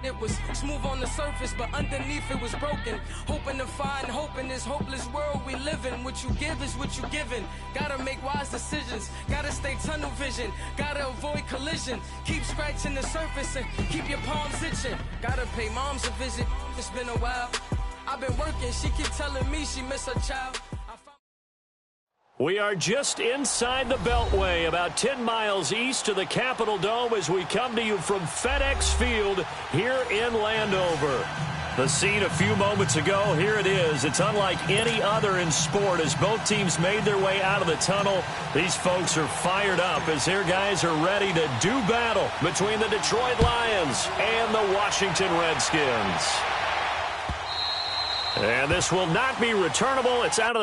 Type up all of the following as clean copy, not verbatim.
It was smooth on the surface, but underneath it was broken. Hoping to find hope in this hopeless world we live in. What you give is what you given. Gotta make wise decisions. Gotta stay tunnel vision. Gotta avoid collision. Keep scratching the surface and keep your palms itching. Gotta pay moms a visit. It's been a while. I've been working. She keep telling me she miss her child. We are just inside the Beltway, about 10 miles east of the Capitol Dome as we come to you from FedEx Field here in Landover. The scene a few moments ago, here it is. It's unlike any other in sport as both teams made their way out of the tunnel. These folks are fired up as their guys are ready to do battle between the Detroit Lions and the Washington Redskins. And this will not be returnable. It's out of the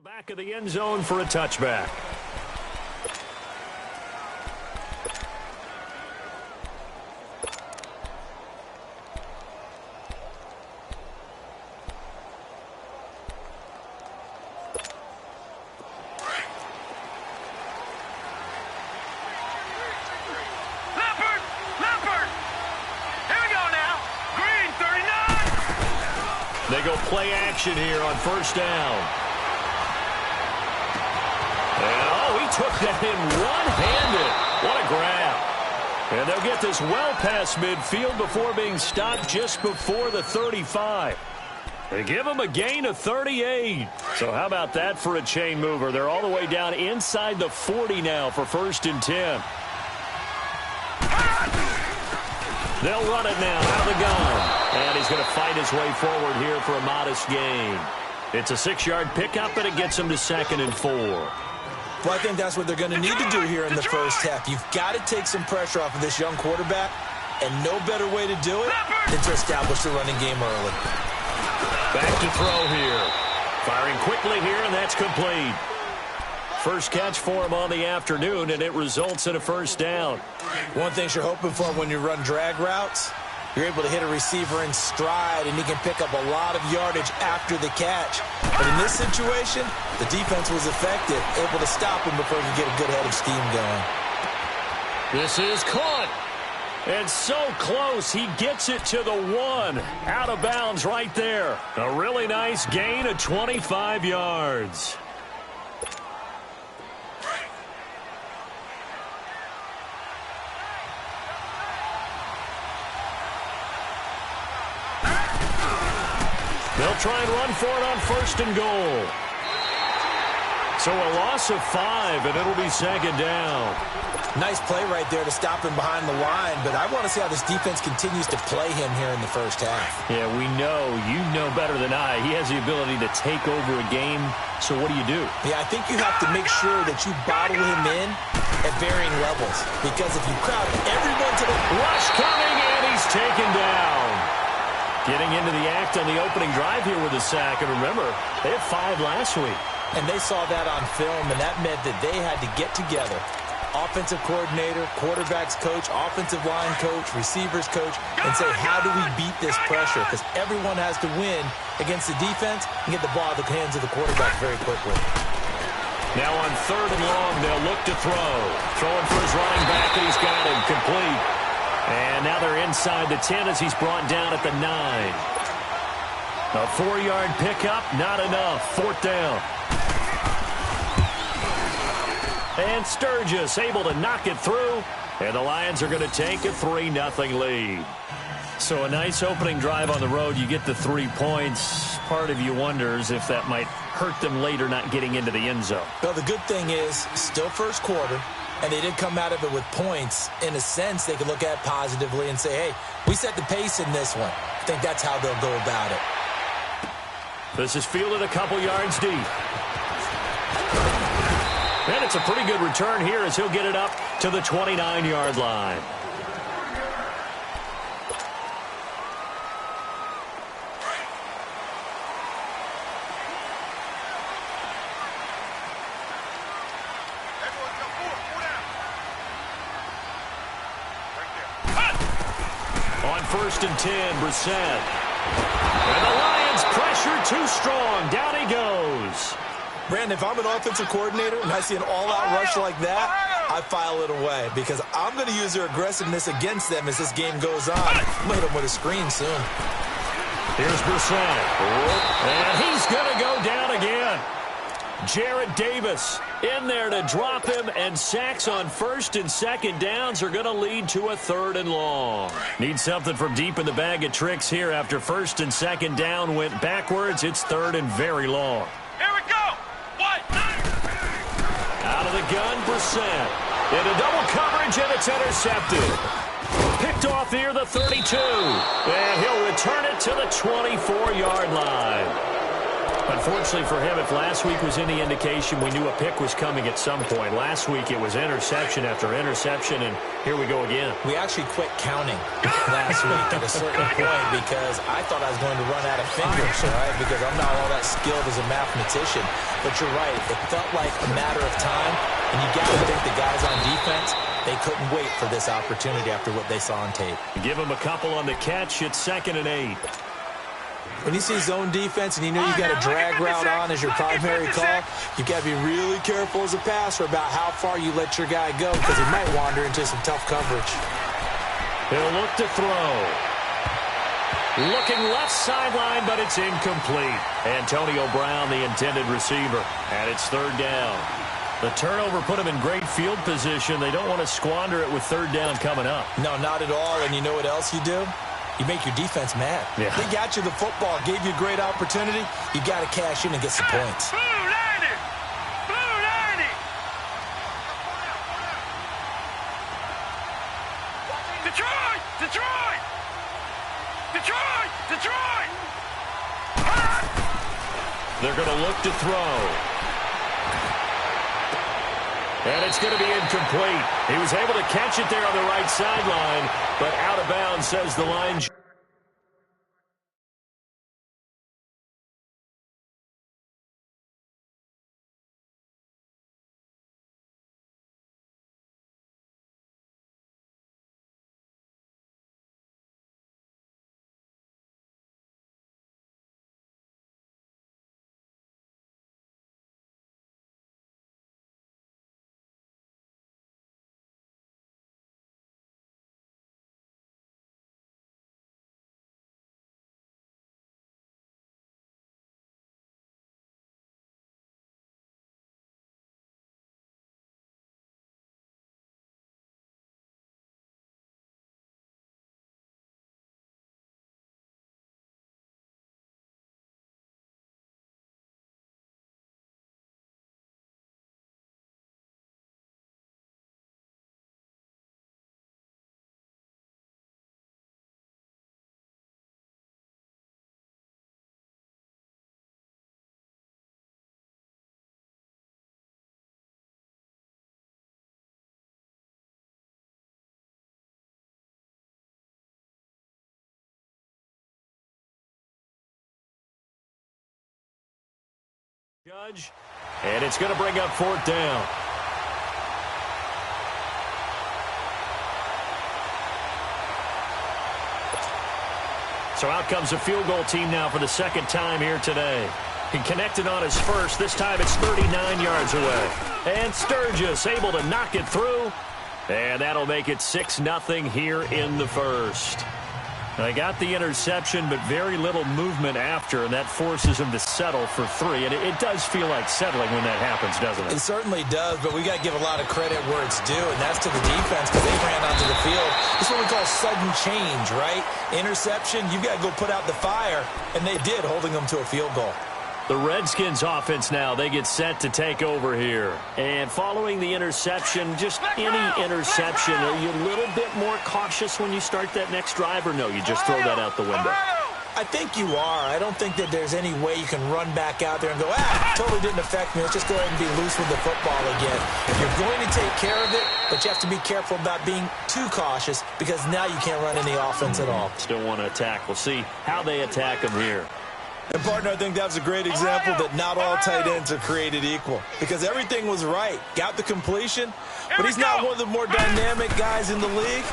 back of the end zone for a touchback. They go play action here on first down. And, he took that in one-handed. What a grab. And they'll get this well past midfield before being stopped just before the 35. They give them a gain of 38. So how about that for a chain mover? They're all the way down inside the 40 now for 1st and 10. They'll run it now out of the gun. And he's going to fight his way forward here for a modest gain. It's a 6-yard pickup, and it gets him to 2nd and 4. Well, I think that's what they're going to need to do here in the first half. You've got to take some pressure off of this young quarterback, and no better way to do it than to establish the running game early. Back to throw here. Firing quickly here, and that's complete. First catch for him on the afternoon, and it results in a first down. One thing you're hoping for when you run drag routes, you're able to hit a receiver in stride, and he can pick up a lot of yardage after the catch. But in this situation, the defense was effective, able to stop him before he could get a good head of steam going. This is caught. And so close, he gets it to the 1. Out of bounds right there. A really nice gain of 25 yards. They'll try and run for it on 1st and goal. So a loss of 5, and it'll be 2nd down. Nice play right there to stop him behind the line, but I want to see how this defense continues to play him here in the first half. Yeah, we know. You know better than I. He has the ability to take over a game, so what do you do? Yeah, I think you have to make sure that you bottle him in at varying levels, because if you crowd everyone to the rush coming, and he's taken down. Getting into the act on the opening drive here with a sack. And remember, they had 5 last week. And they saw that on film, and that meant that they had to get together. Offensive coordinator, quarterback's coach, offensive line coach, receivers coach, and say, how do we beat this pressure? Because everyone has to win against the defense and get the ball in the hands of the quarterback very quickly. Now on 3rd and long, they'll look to throw. Throwing for his running back, and he's got him complete. And now they're inside the 10 as he's brought down at the 9. A 4-yard pickup, not enough. 4th down. And Sturgis able to knock it through. And the Lions are going to take a 3-0 lead. So a nice opening drive on the road. You get the 3 points. Part of you wonders if that might hurt them later not getting into the end zone. Well, the good thing is, still first quarter, and they did come out of it with points. In a sense, they could look at it positively and say, hey, we set the pace in this one. I think that's how they'll go about it. This is fielded a couple yards deep. And it's a pretty good return here as he'll get it up to the 29-yard line. On 1st and 10, Brissett. And the Lions pressure too strong. Down he goes. Brandon, if I'm an offensive coordinator and I see an all-out rush like that, I file it away because I'm going to use their aggressiveness against them as this game goes on. I'm going to hit them with a screen soon. Here's Brissett. And he's going to go down again. Jarrett Davis in there to drop him, and sacks on 1st and 2nd downs are going to lead to a 3rd and long. Need something from deep in the bag of tricks here after 1st and 2nd down went backwards. It's 3rd and very long. Here we go. What? Out of the gun, Brissett. Into double coverage, and it's intercepted. Picked off near the 32. And he'll return it to the 24-yard line. Unfortunately for him, if last week was any indication, we knew a pick was coming at some point. Last week it was interception after interception, and here we go again. We actually quit counting last week at a certain point because I thought I was going to run out of fingers, right? Because I'm not all that skilled as a mathematician. But you're right. It felt like a matter of time, and you got to think the guys on defense, they couldn't wait for this opportunity after what they saw on tape. Give them a couple on the catch. It's 2nd and 8. When you see zone defense and you know you got a drag route on as your primary call, you've got to be really careful as a passer about how far you let your guy go because he might wander into some tough coverage. He'll look to throw. Looking left sideline, but it's incomplete. Antonio Brown, the intended receiver, and it's 3rd down. The turnover put him in great field position. They don't want to squander it with 3rd down coming up. No, not at all. And you know what else you do? You make your defense mad. Yeah. They got you the football, gave you a great opportunity. You got to cash in and get some points. Blue 90! Blue 90! Detroit! Detroit! Detroit! Detroit! They're going to look to throw. And it's going to be incomplete. He was able to catch it there on the right sideline, but out of bounds, says the line. Judge, and it's going to bring up 4th down. So out comes a field goal team now for the 2nd time here today. He connected on his first. This time it's 39 yards away. And Sturgis able to knock it through. And that'll make it 6-0 here in the first. They got the interception, but very little movement after, and that forces him to settle for 3. And it does feel like settling when that happens, doesn't it? It certainly does, but we got to give a lot of credit where it's due, and that's to the defense because they ran onto the field. It's what we call sudden change, right? Interception, you've got to go put out the fire, and they did, holding them to a field goal. The Redskins offense now, they get set to take over here. And following the interception, just any interception, are you a little bit more cautious when you start that next drive, or no, you just throw that out the window? I think you are. I don't think that there's any way you can run back out there and go, totally didn't affect me. Let's just go ahead and be loose with the football again. You're going to take care of it, but you have to be careful about being too cautious because now you can't run any offense at all. Still want to attack. We'll see how they attack them here. And, partner, I think that was a great example that not all tight ends are created equal because everything was right. Got the completion, but he's not one of the more dynamic guys in the league.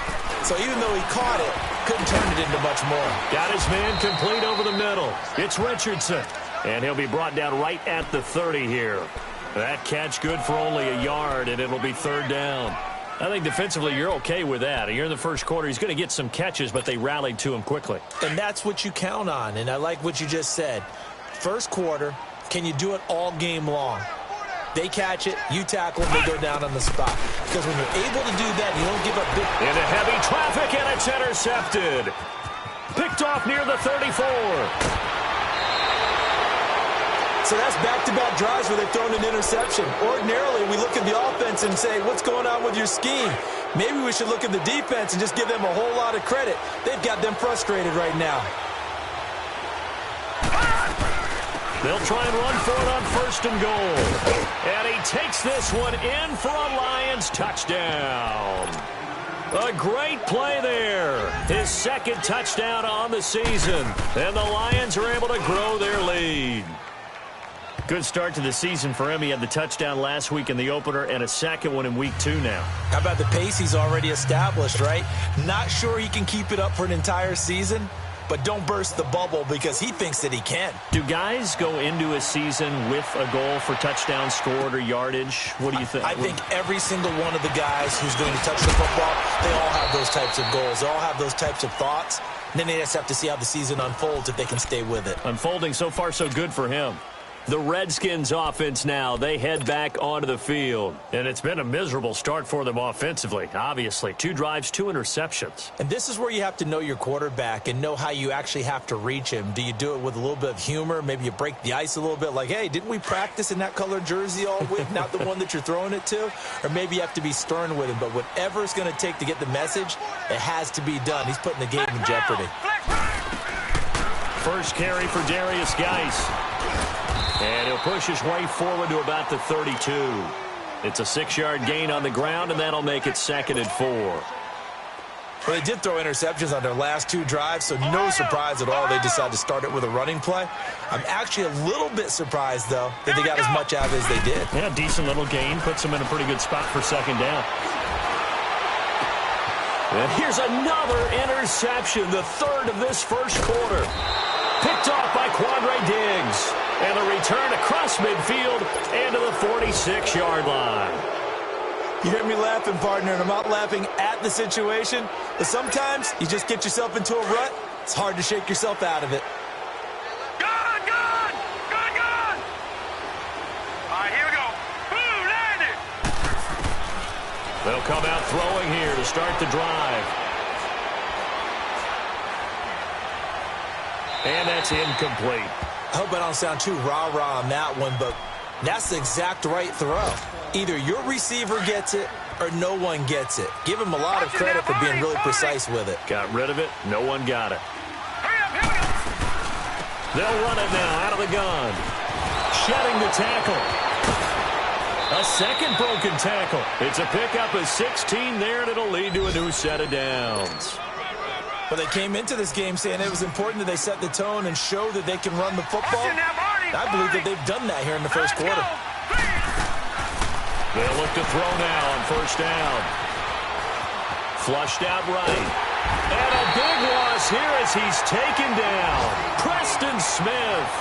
So even though he caught it, couldn't turn it into much more. Got his man complete over the middle. It's Richardson, and he'll be brought down right at the 30 here. That catch good for only a yard, and it'll be 3rd down. I think defensively you're okay with that. Here in the first quarter, he's going to get some catches, but they rallied to him quickly. And that's what you count on, and I like what you just said. First quarter, can you do it all game long? They catch it, you tackle them, they go down on the spot. Because when you're able to do that, you don't give up big... Into heavy traffic, and it's intercepted. Picked off near the 34. So that's back-to-back drives where they've thrown an interception. Ordinarily, we look at the offense and say, what's going on with your scheme? Maybe we should look at the defense and just give them a whole lot of credit. They've got them frustrated right now. They'll try and run for it on 1st and goal. And he takes this one in for a Lions touchdown. A great play there. His 2nd touchdown on the season. And the Lions are able to grow their lead. Good start to the season for him. He had the touchdown last week in the opener and a 2nd one in week 2 now. How about the pace he's already established, right? Not sure he can keep it up for an entire season, but don't burst the bubble because he thinks that he can. Do guys go into a season with a goal for touchdown scored or yardage? What do you think? I think every single one of the guys who's going to touch the football, they all have those types of goals. They all have those types of thoughts. And then they just have to see how the season unfolds if they can stay with it. Unfolding so far so good for him. The Redskins offense now, they head back onto the field. And it's been a miserable start for them offensively, obviously. 2 drives, 2 interceptions. And this is where you have to know your quarterback and know how you actually have to reach him. Do you do it with a little bit of humor? Maybe you break the ice a little bit like, hey, didn't we practice in that colored jersey all week? Not the one that you're throwing it to? Or maybe you have to be stern with him. But whatever it's going to take to get the message, it has to be done. He's putting the game in jeopardy. First carry for Darius Geis. And he'll push his way forward to about the 32. It's a 6-yard gain on the ground, and that'll make it 2nd and 4. Well, they did throw interceptions on their last 2 drives, so no surprise at all they decided to start it with a running play. I'm actually a little bit surprised, though, that they got as much out of it as they did. Yeah, decent little gain. Puts them in a pretty good spot for 2nd down. And here's another interception, the 3rd of this first quarter. Picked off by Quandre Diggs. And a return across midfield and to the 46-yard line. You hear me laughing, partner, and I'm not laughing at the situation. But sometimes you just get yourself into a rut. It's hard to shake yourself out of it. Good, good! Good, good! All right, here we go. Boom, landed! They'll come out throwing here to start the drive. And that's incomplete. I hope I don't sound too rah-rah on that one, but that's the exact right throw. Either your receiver gets it or no one gets it. Give him a lot of credit for being really precise with it. Got rid of it. No one got it. Hurry up, here we go! They'll run it now out of the gun. Shedding the tackle. A 2nd broken tackle. It's a pickup of 16 there, and it'll lead to a new set of downs. But they came into this game saying it was important that they set the tone and show that they can run the football. I believe that they've done that here in the first quarter. They'll look to throw now on 1st down. Flushed out right. And a big loss here as he's taken down. Preston Smith.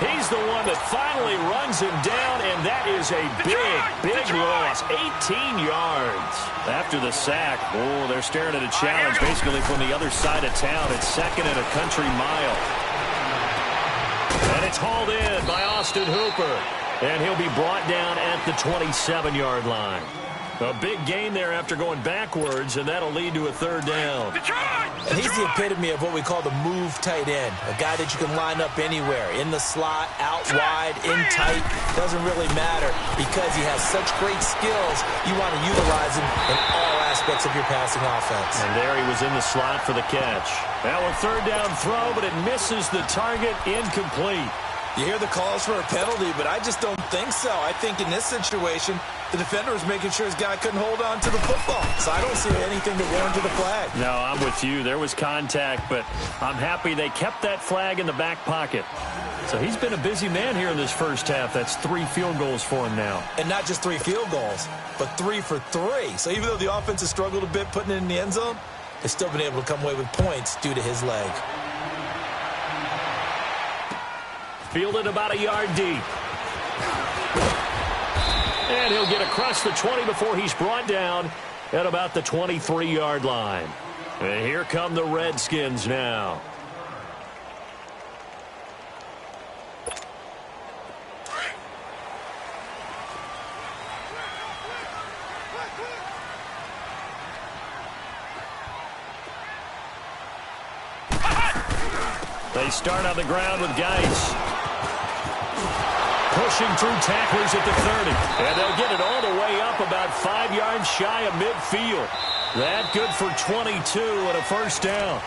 He's the one that finally runs him down, and that is a big loss. 18 yards. After the sack, they're staring at a challenge basically from the other side of town. It's second and a country mile. And it's hauled in by Austin Hooper. And he'll be brought down at the 27-yard line. A big gain there after going backwards, and that'll lead to a third down. And he's the epitome of what we call the move tight end. A guy that you can line up anywhere. In the slot, out wide, in tight. Doesn't really matter because he has such great skills. You want to utilize him in all aspects of your passing offense. And there he was in the slot for the catch. Now a third down throw, but it misses the target, incomplete. You hear the calls for a penalty, but I just don't think so. I think in this situation, the defender was making sure his guy couldn't hold on to the football. So I don't see anything to warrant the flag. No, I'm with you. There was contact, but I'm happy they kept that flag in the back pocket. So he's been a busy man here in this first half. That's 3 field goals for him now. And not just 3 field goals, but 3 for 3. So even though the offense has struggled a bit putting it in the end zone, they've still been able to come away with points due to his leg. Fielded about a yard deep. And he'll get across the 20 before he's brought down at about the 23-yard line. And here come the Redskins now. They start on the ground with Geis. Pushing through tacklers at the 30. And they'll get it all the way up about 5 yards shy of midfield. That good for 22 and a first down.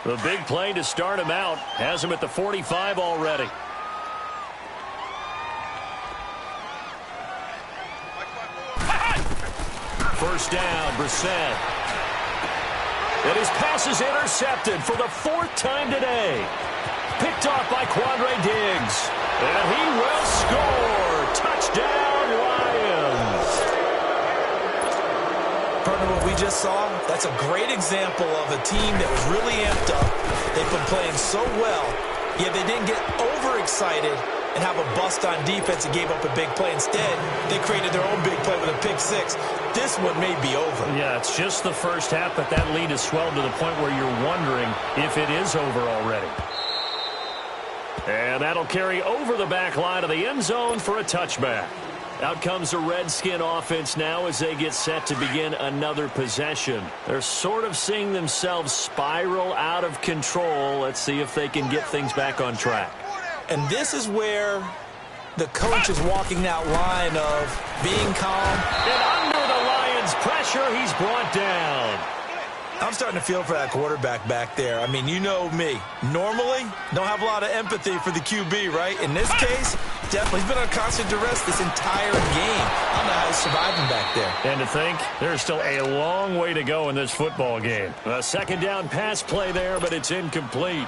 The big play to start him out has him at the 45 already. First down, Brissett. And his pass is intercepted for the 4th time today. Picked off by Quandre Diggs. And he will score. Touchdown, Lions. Partner, what we just saw, that's a great example of a team that was really amped up. They've been playing so well, yet they didn't get overexcited and have a bust on defense and gave up a big play. Instead, they created their own big play with a pick 6. This one may be over. Yeah, it's just the first half, but that lead has swelled to the point where you're wondering if it is over already. And that'll carry over the back line of the end zone for a touchback. Out comes the Redskin offense now as they get set to begin another possession. They're sort of seeing themselves spiral out of control. Let's see if they can get things back on track. And this is where the coach is walking that line of being calm. And under the Lions' pressure, he's brought down. I'm starting to feel for that quarterback back there. I mean, you know me. Normally, don't have a lot of empathy for the QB, right? In this case, definitely. He's been on constant duress this entire game. I don't know how he's surviving back there. And to think, there's still a long way to go in this football game. A second down pass play there, but it's incomplete.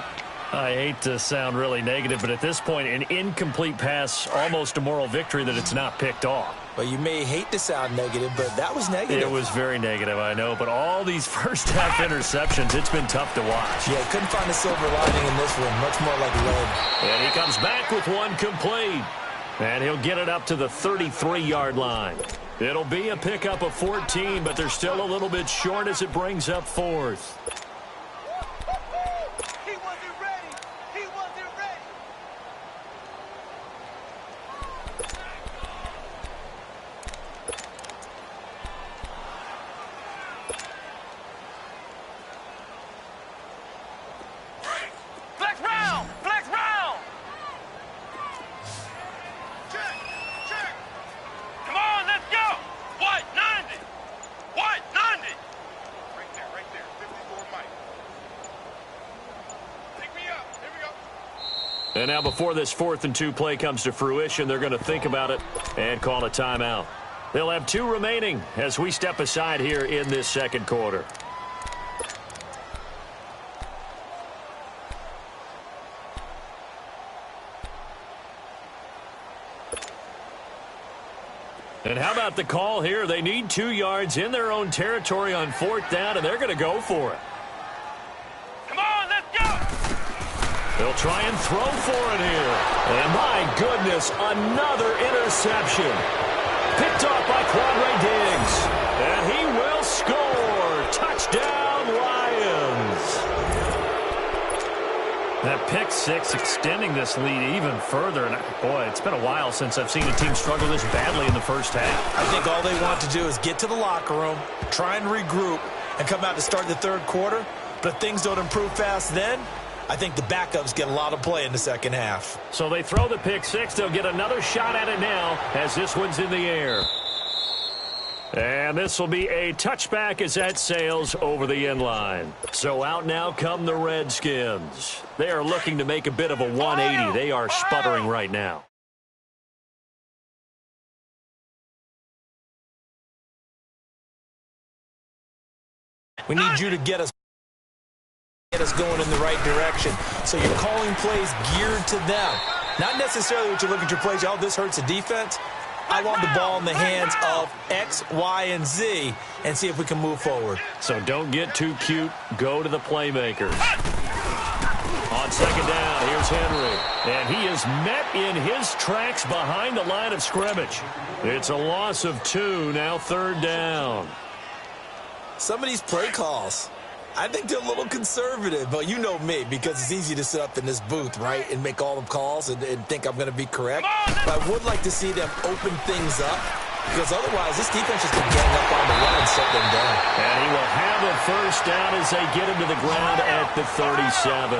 I hate to sound really negative, but at this point, an incomplete pass, almost a moral victory that it's not picked off. Well, you may hate to sound negative, but that was negative. It was very negative, I know, but all these first-half interceptions, it's been tough to watch. Yeah, couldn't find a silver lining in this one. Much more like lead. And he comes back with one complete. And he'll get it up to the 33-yard line. It'll be a pickup of 14, but they're still a little bit short as it brings up 4th. And now before this 4th and 2 play comes to fruition, they're going to think about it and call a timeout. They'll have 2 remaining as we step aside here in this second quarter. And how about the call here? They need 2 yards in their own territory on 4th down, and they're going to go for it. Come on, let's go! They'll try and throw for it here. And my goodness, another interception. Picked off by Quadre Diggs. And he will score. Touchdown, Lions. That pick six extending this lead even further. And boy, it's been a while since I've seen a team struggle this badly in the first half. I think all they want to do is get to the locker room, try and regroup, and come out to start the third quarter. But if things don't improve fast then, I think the backups get a lot of play in the second half. So they throw the pick six. They'll get another shot at it now as this one's in the air. And this will be a touchback as that sails over the end line. So out now come the Redskins. They are looking to make a bit of a 180. They are sputtering right now. We need you to get us going in the right direction. So you're calling plays geared to them. Not necessarily what you look at your plays, oh, this hurts the defense. I want the ball in the hands of X, Y, and Z and see if we can move forward. So don't get too cute. Go to the playmakers. On second down, here's Henry. And he is met in his tracks behind the line of scrimmage. It's a loss of 2, now 3rd down. Some of these play calls, I think they're a little conservative, but you know me, because it's easy to sit up in this booth, right, and make all the calls and think I'm going to be correct. But I would like to see them open things up, because otherwise this defense just can gang up on the run and shut them down. And he will have a first down as they get him to the ground at the 37.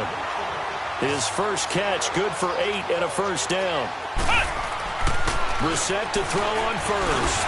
His first catch, good for 8 and a first down. Brissett to throw on first.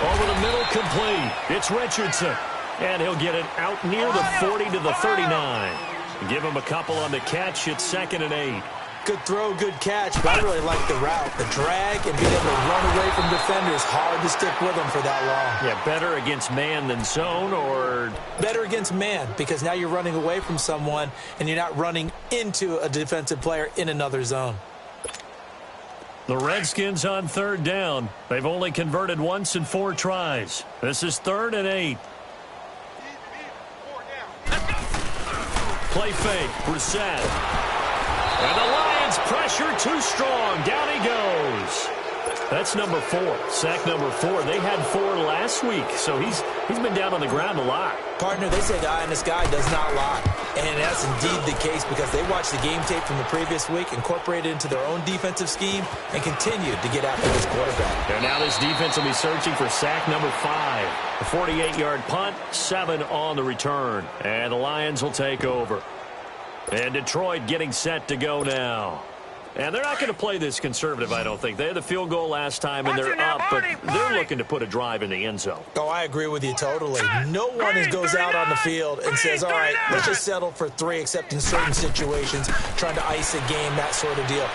Over the middle, complete. It's Richardson. And he'll get it out near the 40 to the 39. Give him a couple on the catch. It's 2nd and 8. Good throw, good catch, but I really like the route. The drag and being able to run away from defenders, hard to stick with them for that long. Yeah, better against man than zone, or? Better against man, because now you're running away from someone and you're not running into a defensive player in another zone. The Redskins on 3rd down. They've only converted once in 4 tries. This is 3rd and 8. Play fake, Brissett. And the Lions pressure too strong. Down he goes. That's number 4. Sack number 4. They had 4 last week, so he's been down on the ground a lot. Partner, they say the eye in the sky does not lie. And that's indeed the case because they watched the game tape from the previous week, incorporated it into their own defensive scheme, and continued to get after this quarterback. And now this defense will be searching for sack number 5. A 48-yard punt, 7 on the return. And the Lions will take over. And Detroit getting set to go now. And they're not going to play this conservative, I don't think. They had the field goal last time, and they're up, but they're looking to put a drive in the end zone. Oh, I agree with you totally. No one goes out on the field and says, all right, let's just settle for 3, except in certain situations, trying to ice a game, that sort of deal.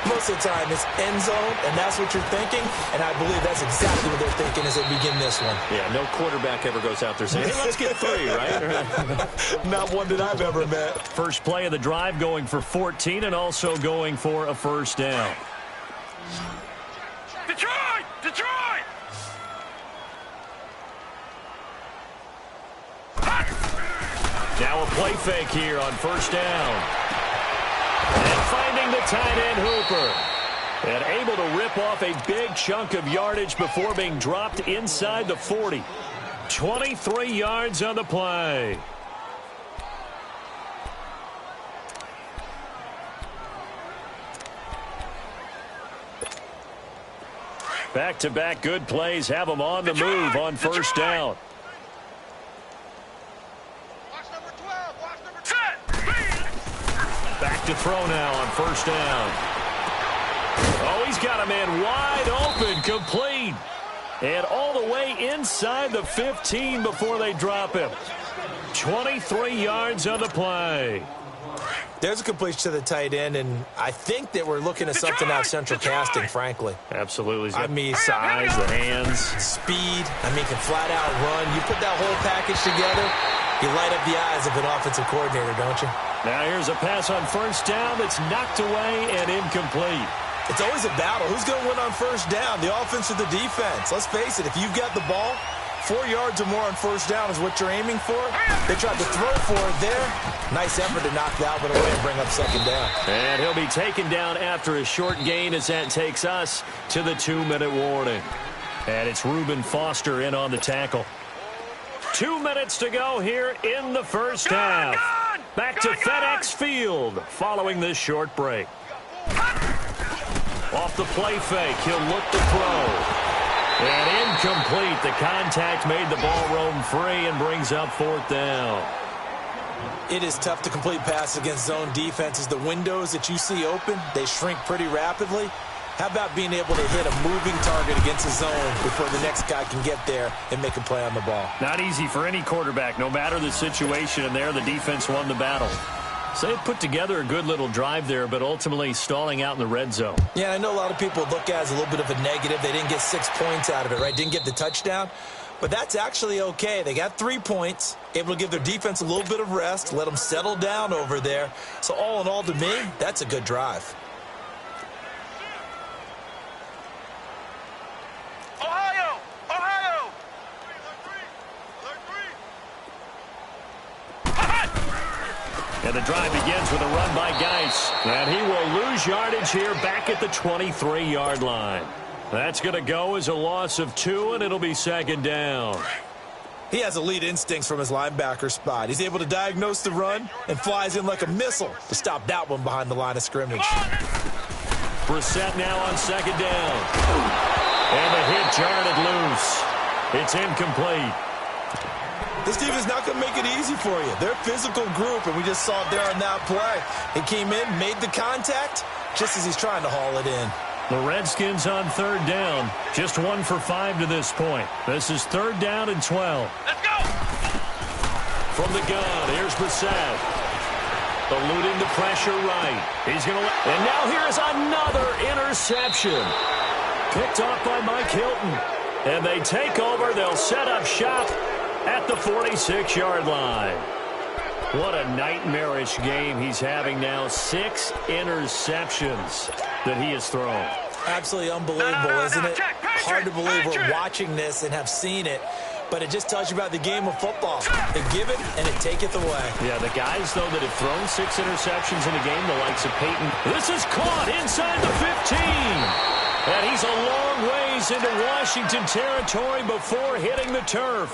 Most of the time, it's end zone, and that's what you're thinking, and I believe that's exactly what they're thinking as they begin this one. Yeah, no quarterback ever goes out there saying, hey, let's get 3, right? Not one that I've ever met. First play of the drive going for 14 and also going for a first down. Detroit! Detroit! Now a play fake here on first down. And finding the tight end Hooper. And able to rip off a big chunk of yardage before being dropped inside the 40. 23 yards on the play. Back-to-back good plays have them on the move on first down. Back to throw now on first down. Oh, he's got a man wide open, complete. And all the way inside the 15 before they drop him. 23 yards on the play. There's a completion to the tight end, and I think that we're looking at something out of central casting, frankly. Absolutely. I mean, size, the hands. Speed, can flat out run. You put that whole package together, you light up the eyes of an offensive coordinator, don't you? Now here's a pass on first down that's knocked away and incomplete. It's always a battle. Who's going to win on first down, the offense or the defense? Let's face it, if you've got the ball, 4 yards or more on first down is what you're aiming for. They tried to throw for it there. Nice effort to knock that one away and bring up second down. And he'll be taken down after a short gain as that takes us to the 2-minute warning. And it's Reuben Foster in on the tackle. 2 minutes to go here in the first half. Back to FedEx Field following this short break. Off the play fake, he'll look to throw. And incomplete. The contact made the ball roam free and brings up fourth down. It is tough to complete passes against zone defenses. The windows that you see open, they shrink pretty rapidly. How about being able to hit a moving target against a zone before the next guy can get there and make a play on the ball? Not easy for any quarterback, no matter the situation. And there, the defense won the battle. So they put together a good little drive there, but ultimately stalling out in the red zone. Yeah, I know a lot of people look at it as a little bit of a negative. They didn't get 6 points out of it, right? Didn't get the touchdown. But that's actually okay. They got 3 points, able to give their defense a little bit of rest, let them settle down over there. So all in all, to me, that's a good drive. Ohio! Ohio! And the drive begins with a run by Geis. And he will lose yardage here back at the 23-yard line. That's going to go as a loss of 2, and it'll be second down. He has elite instincts from his linebacker spot. He's able to diagnose the run and flies in like a missile to stop that one behind the line of scrimmage. Brissett now on second down. And the hit jarred it loose. It's incomplete. This team is not going to make it easy for you. They're a physical group, and we just saw it there on that play. He came in, made the contact, just as he's trying to haul it in. The Redskins on third down. Just 1 for 5 to this point. This is third down and 12. Let's go! From the gun, here's Brissett. Eluding the pressure right. He's going to... And now here's another interception. Picked off by Mike Hilton. And they take over. They'll set up shop at the 46-yard line. What a nightmarish game he's having now. 6 interceptions that he has thrown. Absolutely unbelievable, isn't it? Hard to believe we're watching this and have seen it, but it just tells you about the game of football. They give it, and it taketh away. Yeah, the guys, though, that have thrown 6 interceptions in a game, the likes of Peyton. This is caught inside the 15. And he's a long ways into Washington territory before hitting the turf.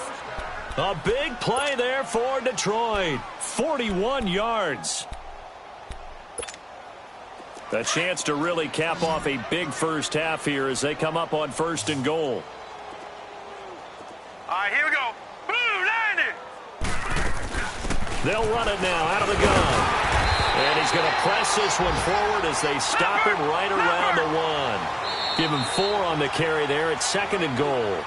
A big play there for Detroit. 41 yards. A chance to really cap off a big first half here as they come up on 1st and goal. All right, here we go. Blue 90. They'll run it now out of the gun. And he's going to press this one forward as they stop him right around the 1. Give him 4 on the carry there at 2nd and goal.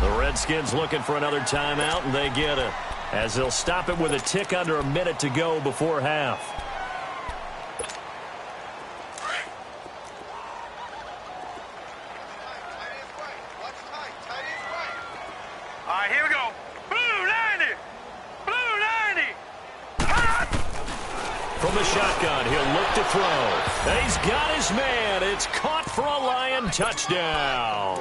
The Redskins looking for another timeout, and they get it, as they'll stop it with a tick under a minute to go before half. All right, here we go. Blue 90. Blue 90. From the shotgun, he'll look to throw. And he's got his man. It's caught for a Lion touchdown.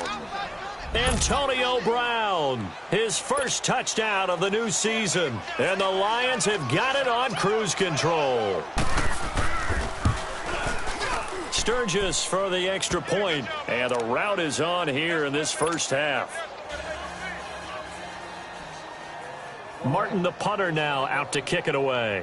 Antonio Brown, his first touchdown of the new season. And the Lions have got it on cruise control. Sturgis for the extra point. And the route is on here in this first half. Martin, the punter, now out to kick it away.